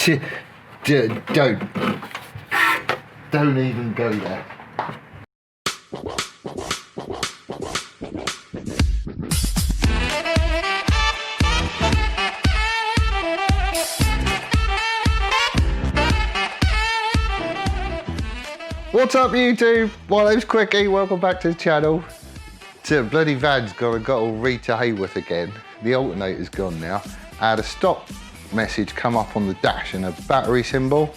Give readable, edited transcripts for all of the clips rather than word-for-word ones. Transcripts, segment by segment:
Don't even go there. What's up YouTube? My name's Quickie, welcome back to the channel. So bloody van's got all Rita Hayworth again. The alternator's gone now. I had a stop message come up on the dash and a battery symbol.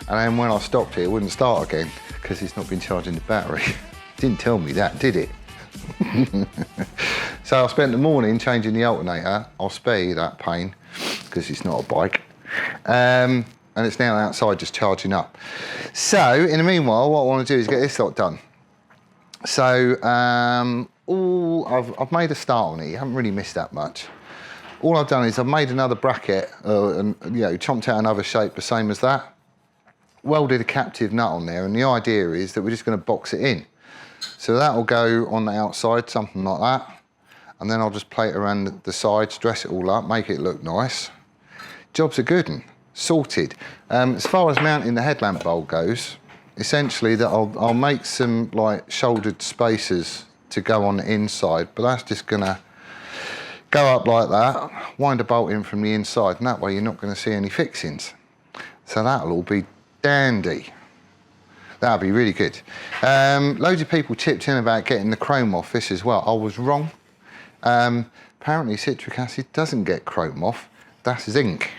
And then when I stopped it wouldn't start again because it's not been charging the battery. Didn't tell me that, did it? So I spent the morning changing the alternator. I'll spare you that pain because it's not a bike. And it's now outside just charging up. So in the meanwhile, what I want to do is get this lot done. So I've made a start on it. You haven't really missed that much. All I've done is I've made another bracket and chomped out another shape the same as that. Welded a captive nut on there, and the idea is that we're just going to box it in. So that will go on the outside, something like that. And then I'll just plate it around the sides, dress it all up, make it look nice. Job's a good one. Sorted. As far as mounting the headlamp bowl goes, essentially that I'll make some like shouldered spacers to go on the inside, but that's just gonna go up like that, wind a bolt in from the inside, and that way you're not gonna see any fixings. So that'll all be dandy. That'll be really good. Loads of people chipped in about getting the chrome off this as well. I was wrong. Apparently citric acid doesn't get chrome off, that's zinc.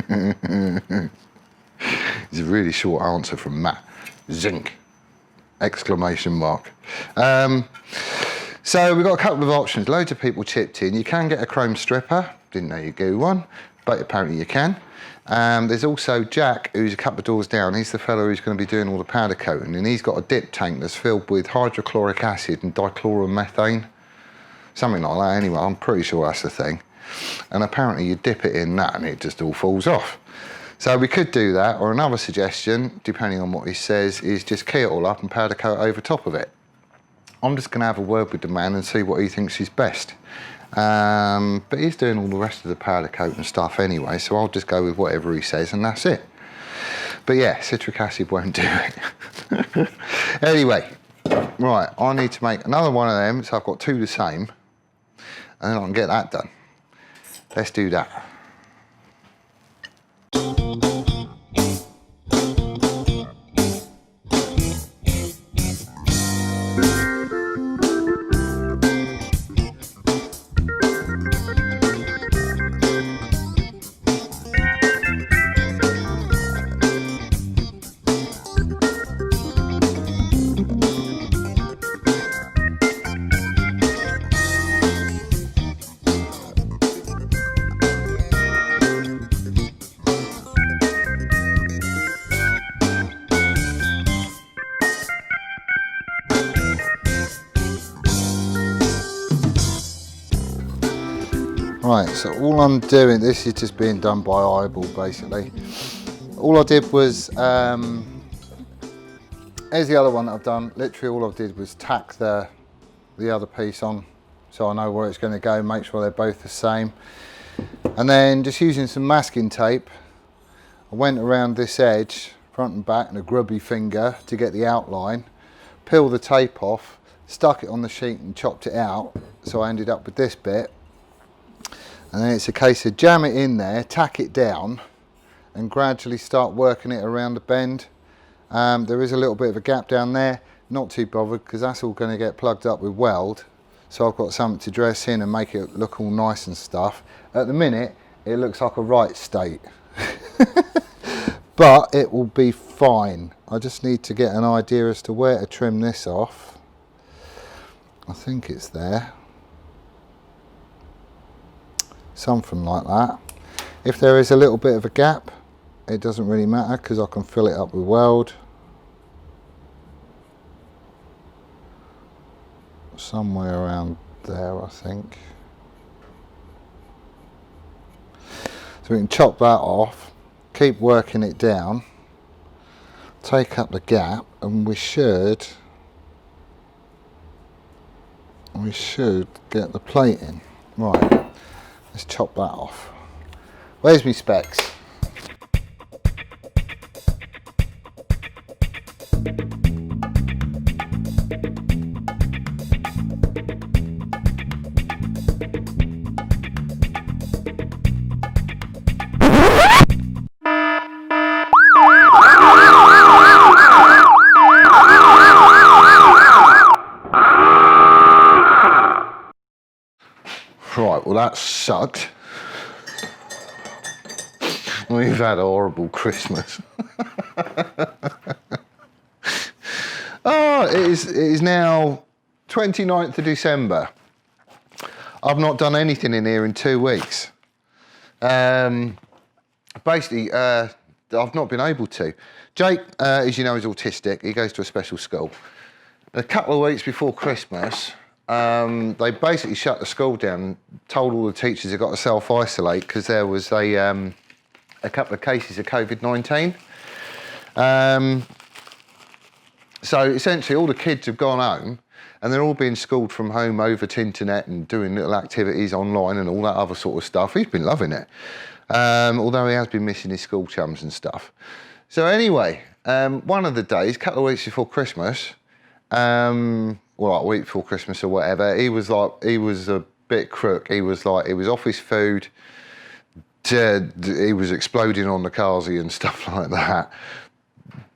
It's a really short answer from Matt. Zinc! Exclamation mark. So we've got a couple of options. Loads of people chipped in. You can get a chrome stripper. Didn't know you could one, but apparently you can. There's also Jack, who's a couple of doors down. He's the fellow who's going to be doing all the powder coating, and he's got a dip tank that's filled with hydrochloric acid and dichloromethane. Something like that anyway. I'm pretty sure that's the thing. And apparently you dip it in that and it just all falls off. So we could do that, or another suggestion, depending on what he says, is just key it all up and powder coat over top of it. I'm just going to have a word with the man and see what he thinks is best. But he's doing all the rest of the powder coat and stuff anyway, so I'll just go with whatever he says and that's it. But yeah, citric acid won't do it. Anyway, right, I need to make another one of them, so I've got two the same, and then I can get that done. Let's do that. Right, so all I'm doing, this is just being done by eyeball basically. All I did was, here's the other one that I've done. Literally all I did was tack the other piece on so I know where it's going to go, make sure they're both the same. And then just using some masking tape, I went around this edge, front and back, and a grubby finger to get the outline, peeled the tape off, stuck it on the sheet and chopped it out, so I ended up with this bit. And then it's a case of jam it in there, tack it down, and gradually start working it around the bend. There is a little bit of a gap down there, not too bothered because that's all going to get plugged up with weld. So I've got something to dress in and make it look all nice and stuff. At the minute, it looks like a right state. But it will be fine. I just need to get an idea as to where to trim this off. I think it's there. Something like that. If there is a little bit of a gap, it doesn't really matter because I can fill it up with weld. Somewhere around there, I think. So we can chop that off, keep working it down, take up the gap, and we should get the plate in. Right. Let's chop that off. Where's my specs? that sucked. We've had a horrible Christmas. Oh, it is now 29th of December. I've not done anything in here in 2 weeks. Basically, I've not been able to. Jake, as you know, is autistic. He goes to a special school. A couple of weeks before Christmas, they basically shut the school down, told all the teachers they've got to self-isolate because there was a couple of cases of COVID-19. So essentially all the kids have gone home and they're all being schooled from home over to internet and doing little activities online and all that other sort of stuff. He's been loving it, although he has been missing his school chums and stuff. So anyway, one of the days, a couple of weeks before Christmas, well, like a week before Christmas or whatever, he was a bit crook. He was off his food. He was exploding on the carsey and stuff like that.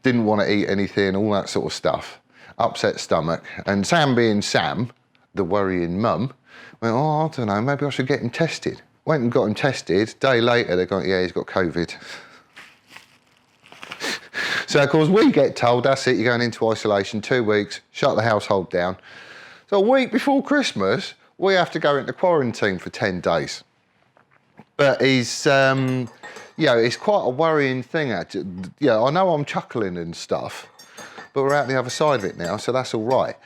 Didn't want to eat anything, all that sort of stuff. Upset stomach. And Sam being Sam, the worrying mum, went, oh, I don't know, maybe I should get him tested. Went and got him tested. Day later, they're going, yeah, he's got COVID. So, of course, we get told, that's it, you're going into isolation, 2 weeks, shut the household down. So a week before Christmas, we have to go into quarantine for 10 days. But he's, you know, it's quite a worrying thing. Yeah, I know I'm chuckling and stuff, but we're out the other side of it now, so that's all right.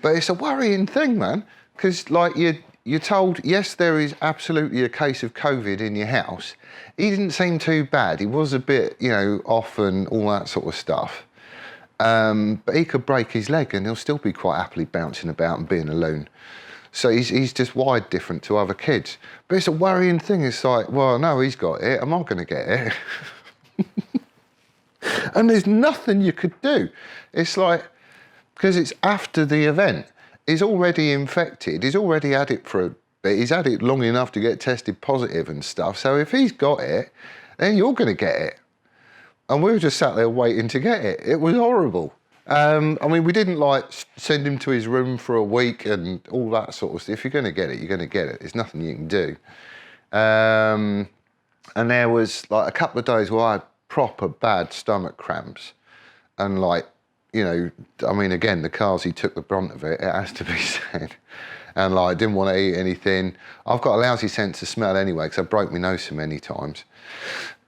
But it's a worrying thing, man, because like you're told, yes, there is absolutely a case of COVID in your house. He didn't seem too bad. He was a bit, you know, off and all that sort of stuff. But he could break his leg and he'll still be quite happily bouncing about and being alone. So he's just wired different to other kids. But it's a worrying thing. It's like, well, no, he's got it. Am I going to get it? And there's nothing you could do. It's like, because it's after the event. He's already infected. He's already had it for a bit. He's had it long enough to get tested positive and stuff. So if he's got it, then you're going to get it. And we were just sat there waiting to get it. It was horrible. I mean, we didn't like send him to his room for a week and all that sort of stuff. If you're going to get it, you're going to get it. There's nothing you can do. And there was like a couple of days where I had proper bad stomach cramps. And like, you know, I mean, again, the cars, he took the brunt of it, it has to be said. And like, I didn't want to eat anything. I've got a lousy sense of smell anyway, because I broke my nose so many times.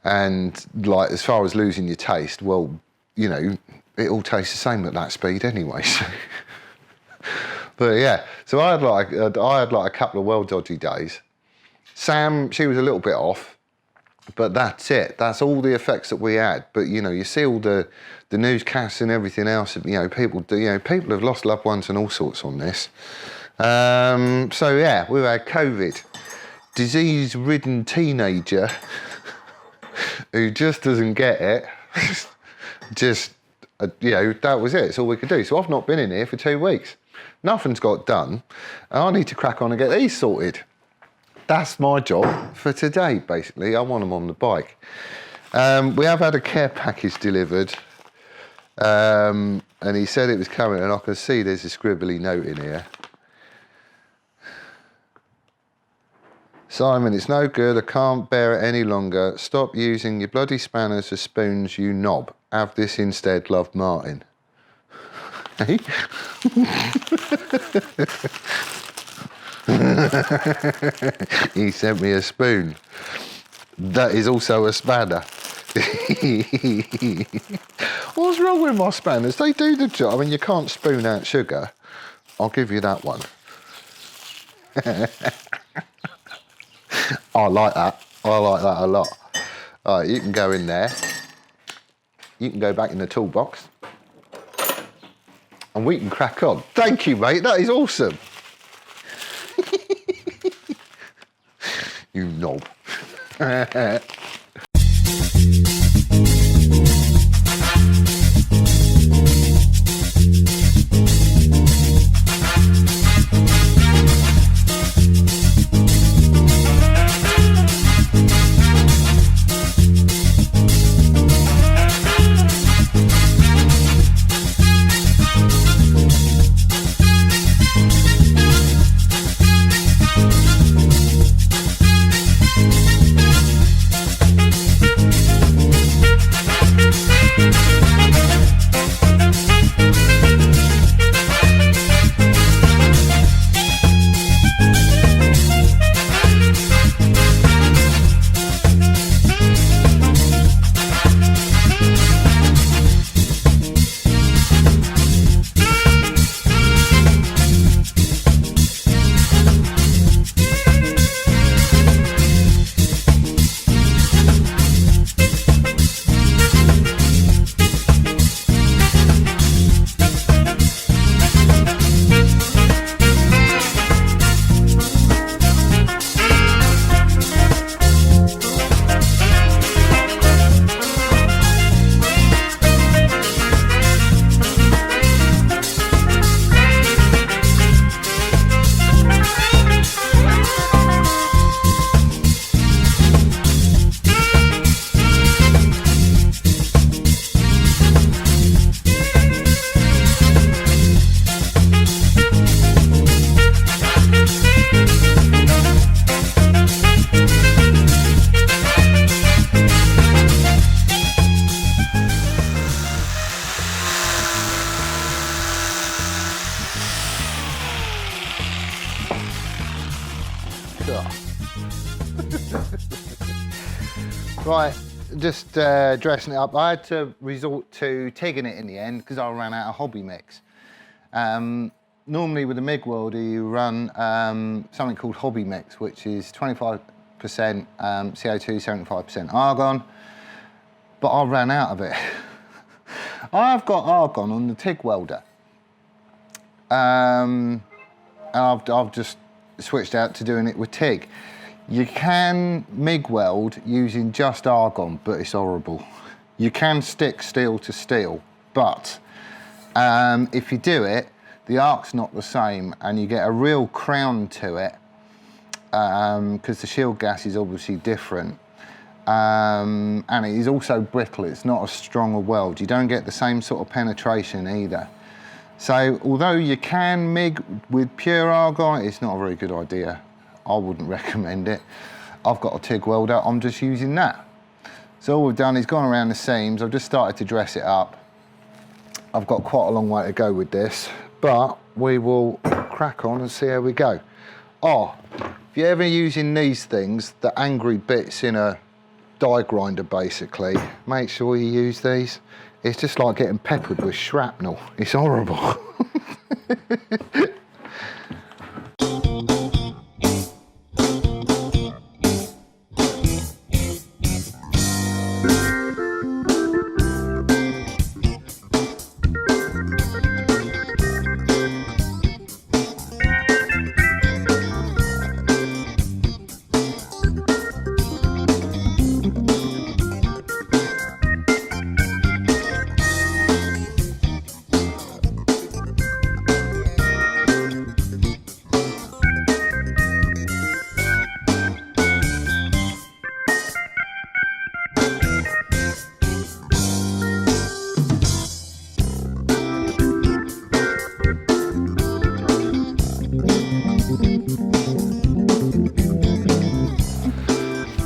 And like, as far as losing your taste, well, you know, it all tastes the same at that speed anyway. So. But yeah, so I had like a couple of well dodgy days. Sam, she was a little bit off, but that's it. That's all the effects that we had. But you know, you see all the newscasts and everything else. You know, people have lost loved ones and all sorts on this. So yeah, we've had COVID, disease-ridden teenager who just doesn't get it. Just. You know, that was it. It's all we could do. So I've not been in here for 2 weeks. Nothing's got done. And I need to crack on and get these sorted. That's my job for today, basically. I want them on the bike. We have had a care package delivered. And he said it was coming, and I can see there's a scribbly note in here. Simon, it's no good. I can't bear it any longer. Stop using your bloody spanners as spoons, you knob. Have this instead, love, Martin. Hey? He sent me a spoon. That is also a spanner. What's wrong with my spanners? They do the job. I mean, you can't spoon out sugar. I'll give you that one. I like that. I like that a lot. All right, you can go in there. You can go back in the toolbox. And we can crack on. Thank you, mate. That is awesome. You knob. Right, just dressing it up. I had to resort to TIGging it in the end because I ran out of hobby mix. Normally with a MIG welder you run something called hobby mix, which is 25% CO2, 75% argon, but I ran out of it. I've got argon on the TIG welder. And I've just switched out to doing it with TIG. You can MIG weld using just argon, but it's horrible. You can stick steel to steel, but if you do it, the arc's not the same and you get a real crown to it because the shield gas is obviously different. And it is also brittle, it's not as strong a weld. You don't get the same sort of penetration either. So although you can MIG with pure argon, it's not a very good idea. I wouldn't recommend it. I've got a TIG welder, I'm just using that. So all we've done is gone around the seams. I've just started to dress it up. I've got quite a long way to go with this, but we will crack on and see how we go. Oh, if you're ever using these things, the angry bits in a die grinder basically, make sure you use these. It's just like getting peppered with shrapnel. It's horrible.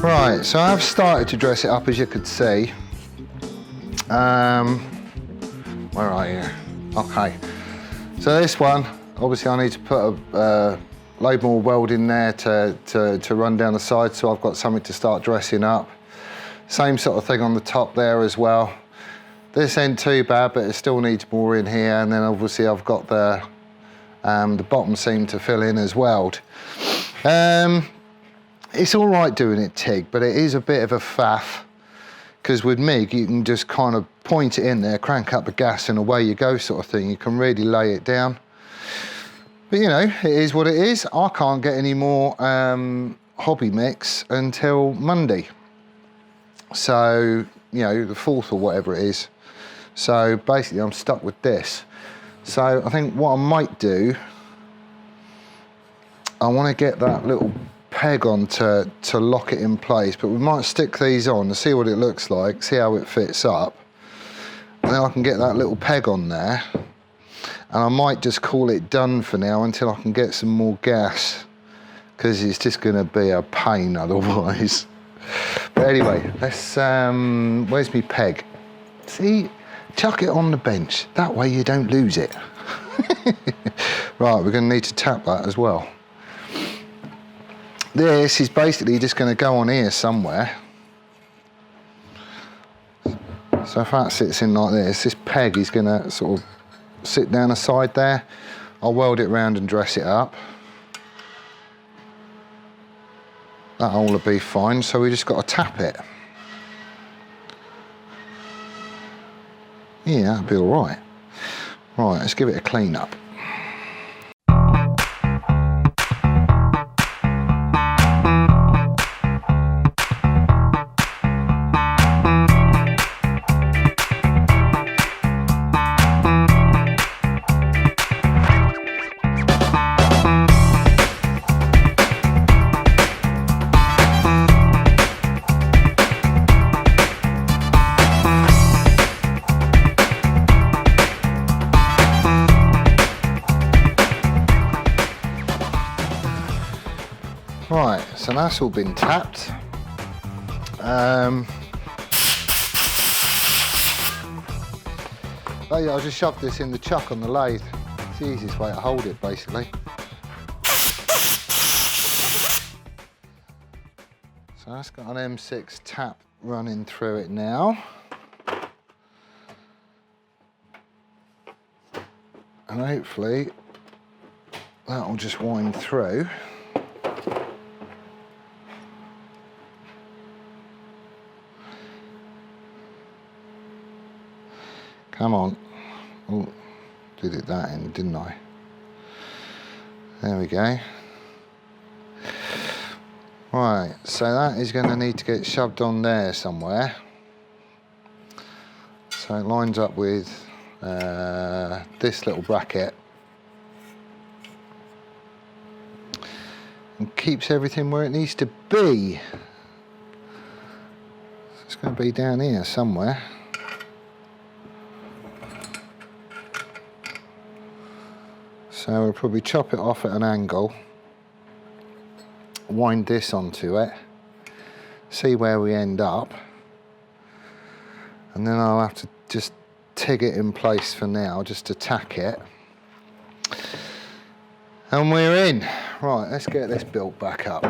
Right, so I've started to dress it up, as you could see. Where are you? Okay, so this one, obviously I need to put a load more weld in there to run down the side, so I've got something to start dressing up. Same sort of thing on the top there as well. This ain't too bad, but it still needs more in here, and then obviously I've got the bottom seam to fill in as well. It's all right doing it TIG, but it is a bit of a faff, because with MIG you can just kind of point it in there, crank up the gas and away you go sort of thing. You can really lay it down. But you know, it is what it is. I can't get any more hobby mix until Monday. So, you know, the 4th or whatever it is. So basically I'm stuck with this. So I think what I might do, I want to get that little peg on to lock it in place, but we might stick these on to see what it looks like, see how it fits up, and then I can get that little peg on there, and I might just call it done for now until I can get some more gas, because it's just going to be a pain otherwise. But anyway, let's where's my peg? See, chuck it on the bench, that way you don't lose it. Right, we're going to need to tap that as well. This is basically just going to go on here somewhere. So if that sits in like this peg is going to sort of sit down the side there. I'll weld it round and dress it up. That'll all be fine, so we just got to tap it. Yeah, that'll be all right. Right, let's give it a clean up. Right, so that's all been tapped. Oh yeah, I'll just shove this in the chuck on the lathe. It's the easiest way to hold it, basically. So that's got an M6 tap running through it now. And hopefully that'll just wind through. Come on. Oh, did it that end, didn't I? There we go. Right, so that is going to need to get shoved on there somewhere. So it lines up with this little bracket and keeps everything where it needs to be. It's going to be down here somewhere. So we'll probably chop it off at an angle, wind this onto it, see where we end up, and then I'll have to just TIG it in place for now, just to tack it. And we're in. Right, let's get this built back up.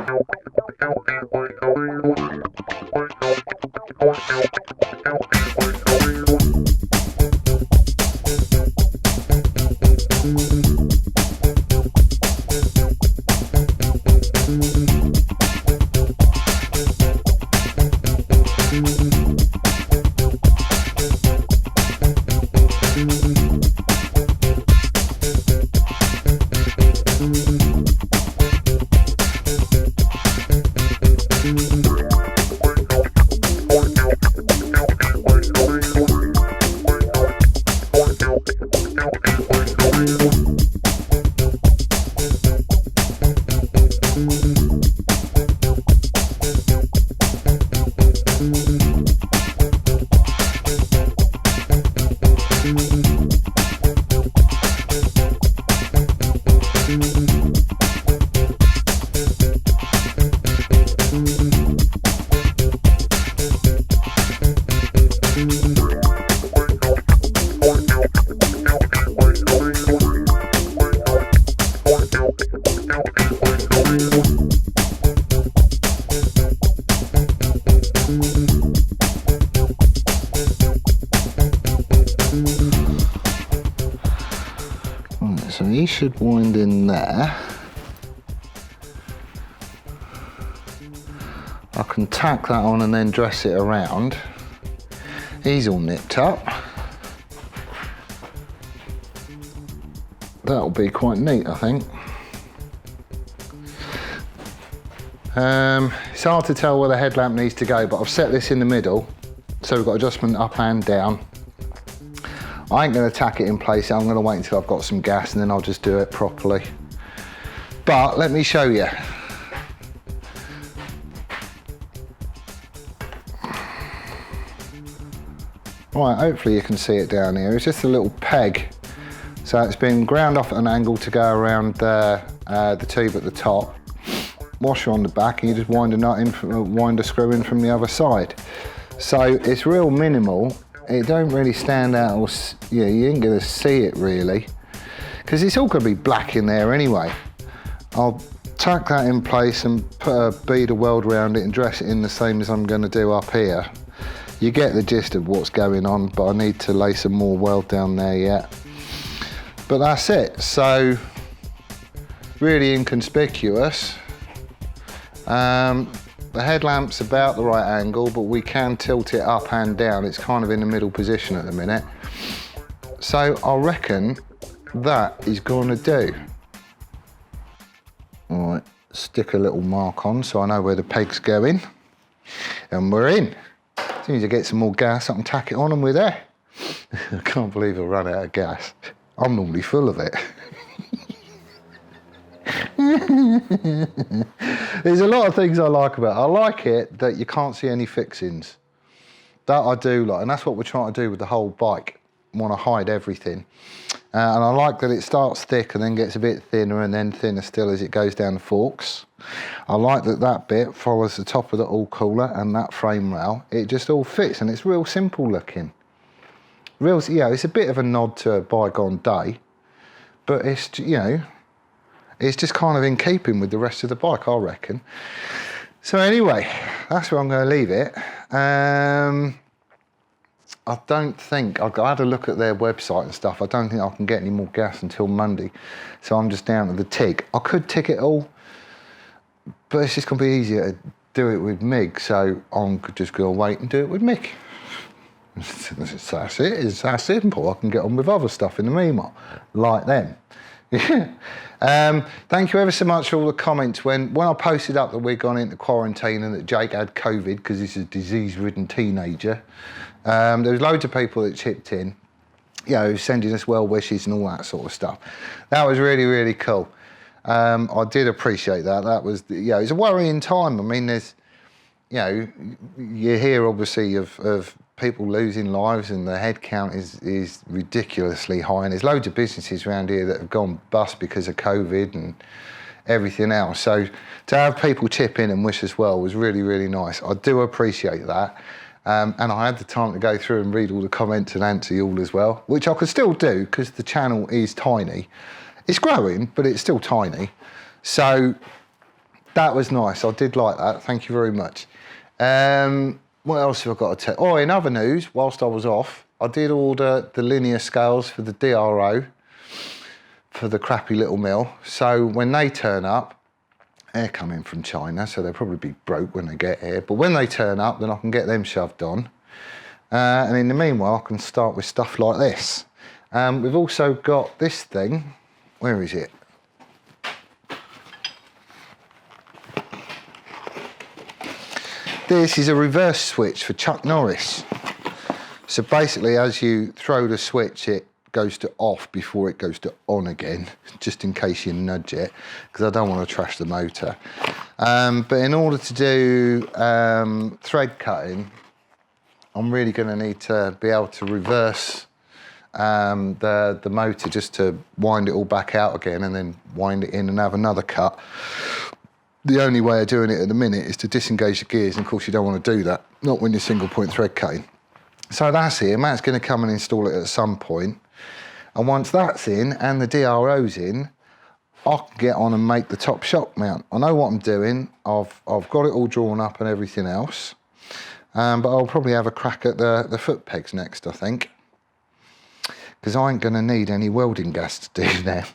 So he should wind in there. I can tack that on and then dress it around. He's all nipped up. That'll be quite neat, I think. It's hard to tell where the headlamp needs to go, but I've set this in the middle, so we've got adjustment up and down. I ain't going to tack it in place. I'm going to wait until I've got some gas and then I'll just do it properly. But let me show you. Right, hopefully you can see it down here. It's just a little peg. So it's been ground off at an angle to go around the tube at the top. Washer on the back, and you just wind a nut in, wind a screw in from the other side. So it's real minimal. It don't really stand out, or you ain't gonna see it really, because it's all gonna be black in there anyway. I'll tack that in place and put a bead of weld around it and dress it in the same as I'm gonna do up here. You get the gist of what's going on, but I need to lay some more weld down there yet. But that's it, so really inconspicuous. The headlamp's about the right angle, but we can tilt it up and down. It's kind of in the middle position at the minute. So I reckon that is gonna do. All right, stick a little mark on so I know where the peg's going. And we're in. As soon as I get some more gas, I can tack it on and we're there. I can't believe I run out of gas. I'm normally full of it. There's a lot of things I like about it. I like it that you can't see any fixings. That I do like, and that's what we're trying to do with the whole bike. Want to hide everything. And I like that it starts thick and then gets a bit thinner and then thinner still as it goes down the forks. I like that that bit follows the top of the all cooler and that frame rail. It just all fits and it's real simple looking. Real, you know, it's a bit of a nod to a bygone day, but it's, you know, it's just kind of in keeping with the rest of the bike, I reckon. So anyway, that's where I'm going to leave it. I don't think, I had a look at their website and stuff, I don't think I can get any more gas until Monday. So I'm just down to the TIG. I could TIG it all, but it's just going to be easier to do it with MIG, so I'm just going to wait and do it with MIG. That's it, it's that simple. I can get on with other stuff in the meanwhile, like them. Thank you ever so much for all the comments. When I posted up that we'd gone into quarantine and that Jake had COVID because he's a disease-ridden teenager, there was loads of people that chipped in, you know, sending us well wishes and all that sort of stuff. That was really, really cool. I did appreciate that. That was, you know, it's a worrying time. I mean, there's, you know, you hear obviously of people losing lives and the head count is ridiculously high, and there's loads of businesses around here that have gone bust because of COVID and everything else. So to have people chip in and wish us well was really, really nice. I do appreciate that. And I had the time to go through and read all the comments and answer you all as well, which I could still do because the channel is tiny. It's growing, but it's still tiny. So that was nice. I did like that. Thank you very much. What else have I got to tell? Oh, in other news, whilst I was off, I did order the linear scales for the DRO for the crappy little mill. So when they turn up, they're coming from China, so they'll probably be broke when they get here. But when they turn up, then I can get them shoved on. And in the meanwhile, I can start with stuff like this. We've also got this thing. Where is it? This is a reverse switch for Chuck Norris. So basically, as you throw the switch, it goes to off before it goes to on again, just in case you nudge it, because I don't want to trash the motor. But in order to do thread cutting, I'm really going to need to be able to reverse the motor just to wind it all back out again and then wind it in and have another cut. The only way of doing it at the minute is to disengage the gears, and of course you don't want to do that, not when you're single point thread cutting. So that's here. Matt's going to come and install it at some point. And once that's in and the DRO's in, I can get on and make the top shock mount. I know what I'm doing. I've got it all drawn up and everything else. But I'll probably have a crack at the foot pegs next, I think. Because I ain't going to need any welding gas to do them.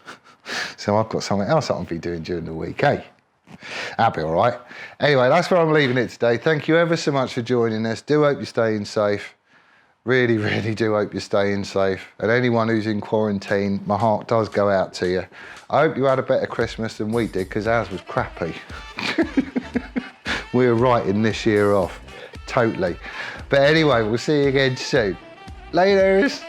So I've got something else I'll be doing during the week, eh? That'll be all right. Anyway, that's where I'm leaving it today. Thank you ever so much for joining us. Do hope you're staying safe. Really, really do hope you're staying safe. And anyone who's in quarantine, my heart does go out to you. I hope you had a better Christmas than we did, because ours was crappy. We were writing this year off, totally. But anyway, we'll see you again soon. Laters.